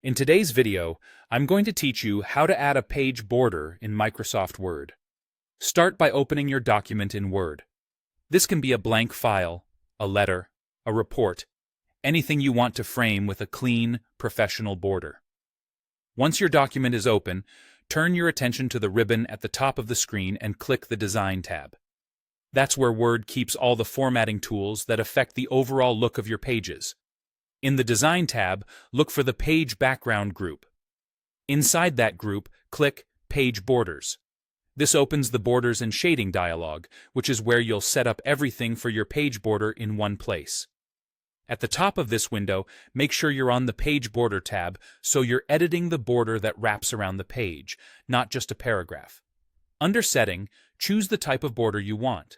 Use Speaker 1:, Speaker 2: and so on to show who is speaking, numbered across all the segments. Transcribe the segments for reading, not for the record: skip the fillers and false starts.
Speaker 1: In today's video, I'm going to teach you how to add a page border in Microsoft Word. Start by opening your document in Word. This can be a blank file, a letter, a report, anything you want to frame with a clean, professional border. Once your document is open, turn your attention to the ribbon at the top of the screen and click the Design tab. That's where Word keeps all the formatting tools that affect the overall look of your pages. In the Design tab, look for the Page Background group. Inside that group, click Page Borders. This opens the Borders and Shading dialog, which is where you'll set up everything for your page border in one place. At the top of this window, make sure you're on the Page Border tab so you're editing the border that wraps around the page, not just a paragraph. Under Setting, choose the type of border you want.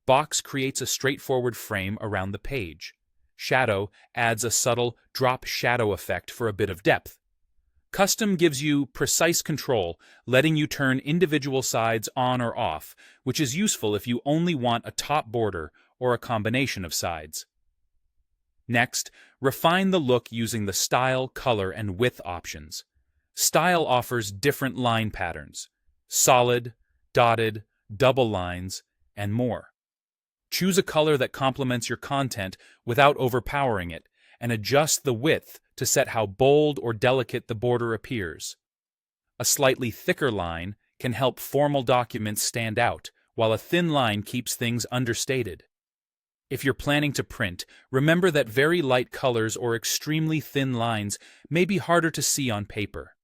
Speaker 1: Box creates a straightforward frame around the page. Shadow adds a subtle drop shadow effect for a bit of depth. Custom gives you precise control, letting you turn individual sides on or off, which is useful if you only want a top border or a combination of sides. Next, refine the look using the Style, Color, and Width options. Style offers different line patterns: solid, dotted, double lines, and more. Choose a color that complements your content without overpowering it, and adjust the width to set how bold or delicate the border appears. A slightly thicker line can help formal documents stand out, while a thin line keeps things understated. If you're planning to print, remember that very light colors or extremely thin lines may be harder to see on paper.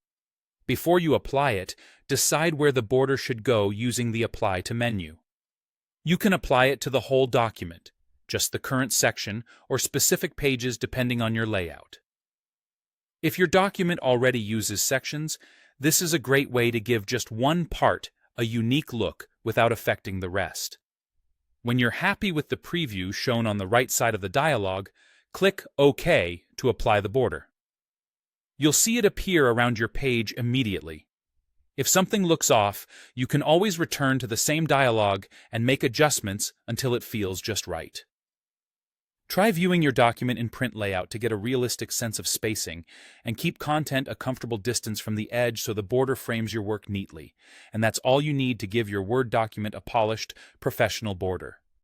Speaker 1: Before you apply it, decide where the border should go using the Apply to menu. You can apply it to the whole document, just the current section, or specific pages depending on your layout. If your document already uses sections, this is a great way to give just one part a unique look without affecting the rest. When you're happy with the preview shown on the right side of the dialog, click OK to apply the border. You'll see it appear around your page immediately. If something looks off, you can always return to the same dialog and make adjustments until it feels just right. Try viewing your document in print layout to get a realistic sense of spacing, and keep content a comfortable distance from the edge so the border frames your work neatly. And that's all you need to give your Word document a polished, professional border.